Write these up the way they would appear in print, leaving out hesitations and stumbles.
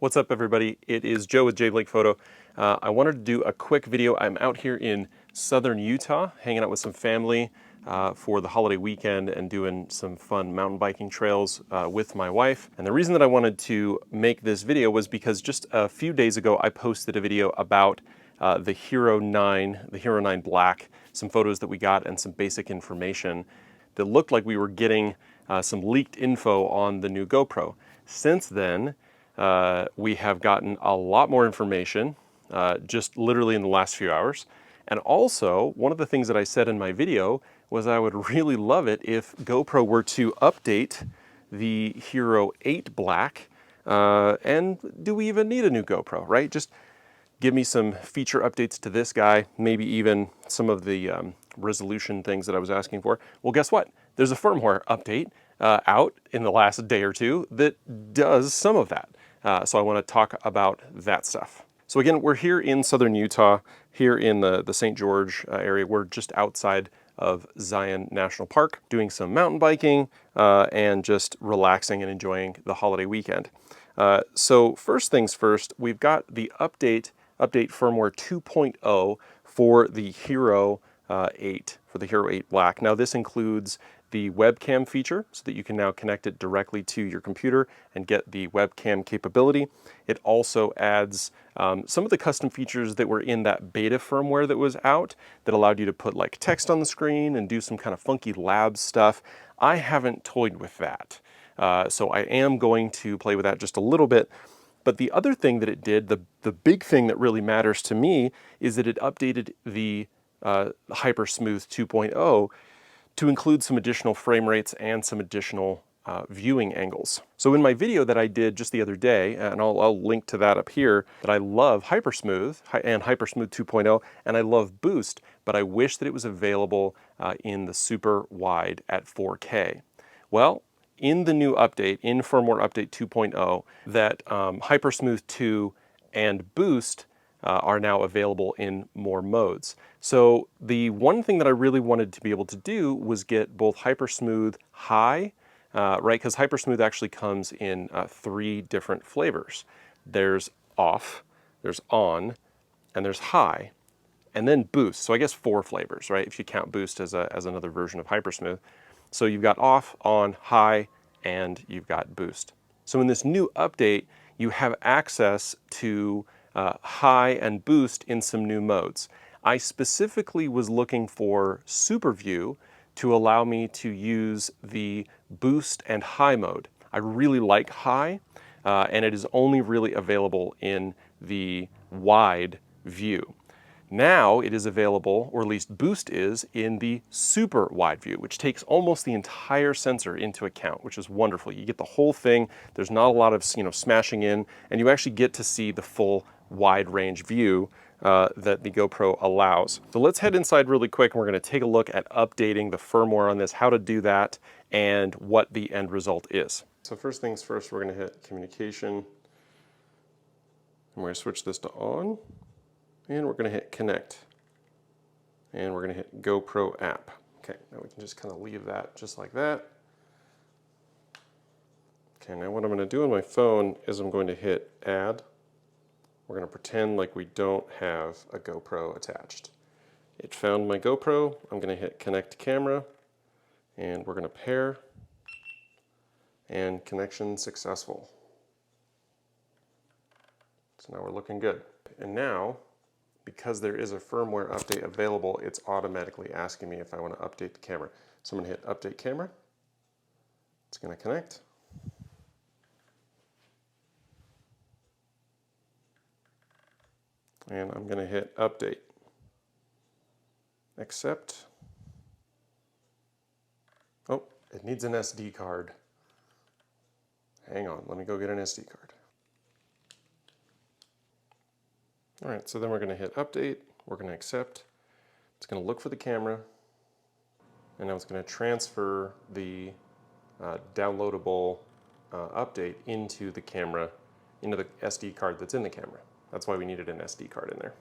What's up, everybody? It is Joe with J Blake Photo. I wanted to do a quick video. I'm out here in southern Utah, hanging out with some family for the holiday weekend and doing some fun mountain biking trails with my wife. And the reason that I wanted to make this video was because just a few days ago, I posted a video about the Hero 9, the Hero 9 Black, some photos that we got and some basic information that looked like we were getting some leaked info on the new GoPro. Since then, we have gotten a lot more information just literally in the last few hours. And also, one of the things that I said in my video was I would really love it if GoPro were to update the Hero 8 Black. And do we even need a new GoPro, right? Just give me some feature updates to this guy, maybe even some of the resolution things that I was asking for. Well, guess what? There's a firmware update out in the last day or two that does some of that. So I want to talk about that stuff. So again, we're here in southern Utah, here in the St. George area. We're just outside of Zion National Park, doing some mountain biking and just relaxing and enjoying the holiday weekend. So first things first, we've got the update firmware 2.0 for the Hero 8, for the Hero 8 Black. Now this includes the webcam feature so that you can now connect it directly to your computer and get the webcam capability. It also adds some of the custom features that were in that beta firmware that was out that allowed you to put like text on the screen and do some kind of funky lab stuff. I haven't toyed with that. So I am going to play with that just a little bit. But the other thing that it did, the big thing that really matters to me, is that it updated the Hypersmooth 2.0 to include some additional frame rates and some additional viewing angles. So in my video that I did just the other day, and I'll link to that up here, that I love Hypersmooth and Hypersmooth 2.0, and I love Boost, but I wish that it was available in the super wide at 4K. Well, in the new update, in firmware update 2.0, that Hypersmooth 2 and Boost are now available in more modes. So the one thing that I really wanted to be able to do was get both Hypersmooth High, right? Because Hypersmooth actually comes in 3 different flavors. There's off, there's on, and there's high, and then Boost. So I guess 4 flavors, right? If you count Boost as another version of Hypersmooth. So you've got off, on, high, and you've got Boost. So in this new update, you have access to high and Boost in some new modes. I specifically was looking for Super View to allow me to use the Boost and High mode. I really like High, and it is only really available in the wide view. Now it is available, or at least Boost is, in the super wide view, which takes almost the entire sensor into account, which is wonderful. You get the whole thing. There's not a lot of smashing in, and you actually get to see the full wide range view that the GoPro allows. So let's head inside really quick, and we're going to take a look at updating the firmware on this, how to do that, and what the end result is. So first things first, we're going to hit communication, and we're going to switch this to on. And we're going to hit connect. And we're going to hit GoPro app. Okay, now we can just kind of leave that just like that. Okay, now what I'm going to do on my phone is I'm going to hit add. We're going to pretend like we don't have a GoPro attached. It found my GoPro. I'm going to hit connect camera. And we're going to pair. And connection successful. So now we're looking good. And now, because there is a firmware update available, it's automatically asking me if I want to update the camera. So I'm going to hit update camera. It's going to connect. And I'm going to hit update. Accept. Oh, it needs an SD card. Hang on, let me go get an SD card. All right, so then we're going to hit update. We're going to accept. It's going to look for the camera. And now it's going to transfer the downloadable update into the camera, into the SD card that's in the camera. That's why we needed an SD card in there.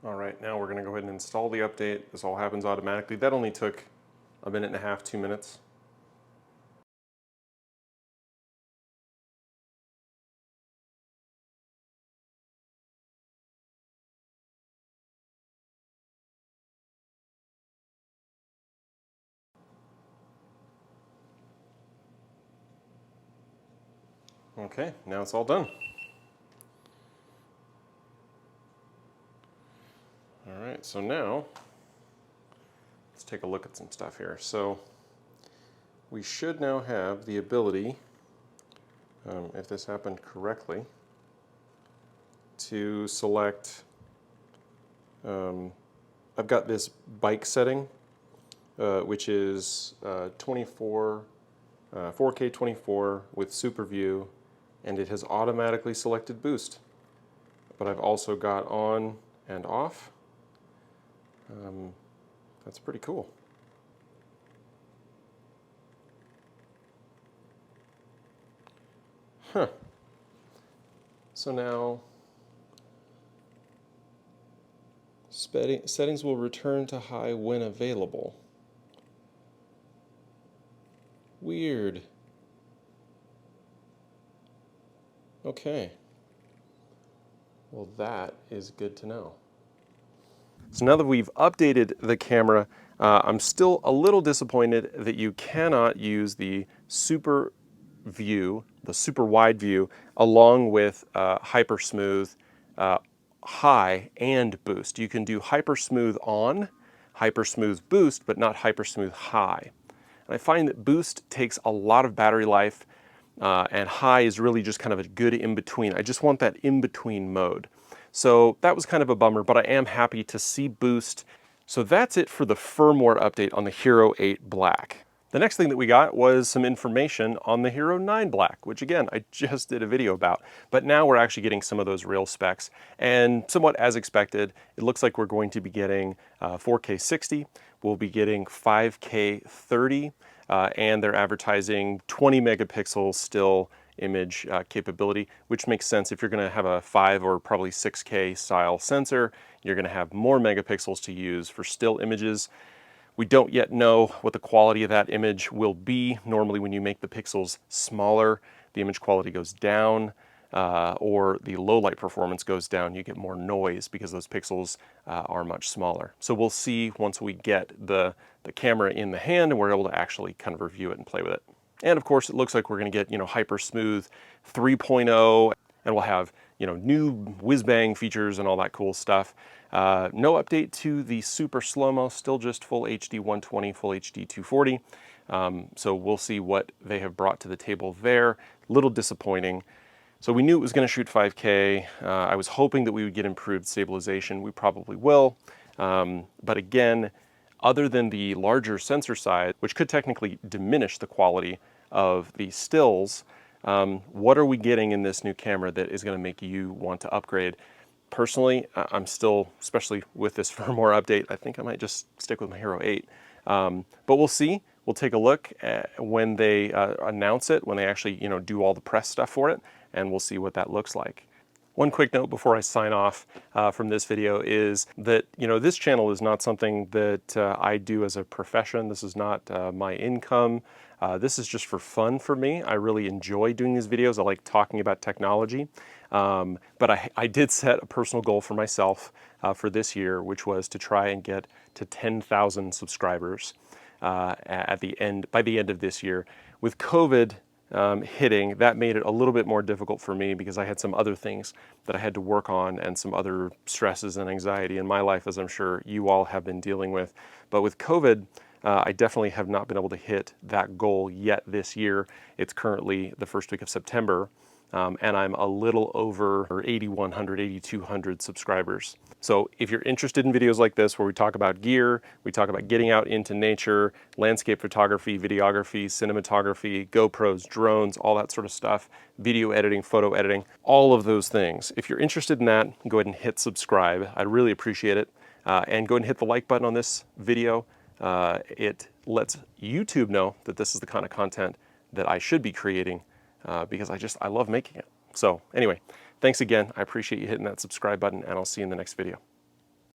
All right, now we're going to go ahead and install the update. This all happens automatically. That only took a minute and a half, 2 minutes. Okay, now it's all done. All right, so now let's take a look at some stuff here. So we should now have the ability, if this happened correctly, to select, I've got this bike setting, which is 4K 24 with super view, and it has automatically selected boost. But I've also got on and off. That's pretty cool. Huh. So now settings will return to high when available. Weird. Okay. Well, that is good to know. So now that we've updated the camera, I'm still a little disappointed that you cannot use the super view, the super wide view, along with hyper smooth high and boost. You can do hyper smooth on, hyper smooth boost, but not hyper smooth high. And I find that boost takes a lot of battery life, and high is really just kind of a good in-between. I just want that in-between mode. So that was kind of a bummer, but I am happy to see boost. So that's it for the firmware update on the Hero 8 Black. The next thing that we got was some information on the Hero 9 Black, which again, I just did a video about, but now we're actually getting some of those real specs. And somewhat as expected, it looks like we're going to be getting 4K 60, we'll be getting 5K 30, and they're advertising 20 megapixel still image capability, which makes sense. If you're going to have a 5 or probably 6K style sensor, you're going to have more megapixels to use for still images. We don't yet know what the quality of that image will be. Normally when you make the pixels smaller, the image quality goes down, or the low light performance goes down. You get more noise because those pixels are much smaller. So we'll see once we get the camera in the hand and we're able to actually kind of review it and play with it. And of course, it looks like we're going to get, hyper smooth 3.0, and we'll have, new whiz-bang features and all that cool stuff. No update to the super slow-mo, still just full HD 120, full HD 240. So we'll see what they have brought to the table there. Little disappointing. So we knew it was going to shoot 5K. I was hoping that we would get improved stabilization. We probably will. But again, other than the larger sensor size, which could technically diminish the quality of the stills, what are we getting in this new camera that is going to make you want to upgrade? Personally, I'm still, especially with this firmware update, I think I might just stick with my Hero 8. But we'll see. We'll take a look at when they announce it, when they actually do all the press stuff for it, and we'll see what that looks like. One quick note before I sign off from this video is that, this channel is not something that I do as a profession. This is not my income. This is just for fun for me. I really enjoy doing these videos. I like talking about technology. But I did set a personal goal for myself for this year, which was to try and get to 10,000 subscribers by the end of this year. With COVID hitting, that made it a little bit more difficult for me because I had some other things that I had to work on and some other stresses and anxiety in my life, as I'm sure you all have been dealing with. But with COVID, I definitely have not been able to hit that goal yet this year. It's currently the first week of September, and I'm a little over 8,100, 8,200 subscribers. So if you're interested in videos like this where we talk about gear, we talk about getting out into nature, landscape photography, videography, cinematography, GoPros, drones, all that sort of stuff, video editing, photo editing, all of those things. If you're interested in that, go ahead and hit subscribe. I'd really appreciate it. And go ahead and hit the like button on this video. It lets YouTube know that this is the kind of content that I should be creating because I love making it. So anyway, thanks again. I appreciate you hitting that subscribe button, and I'll see you in the next video.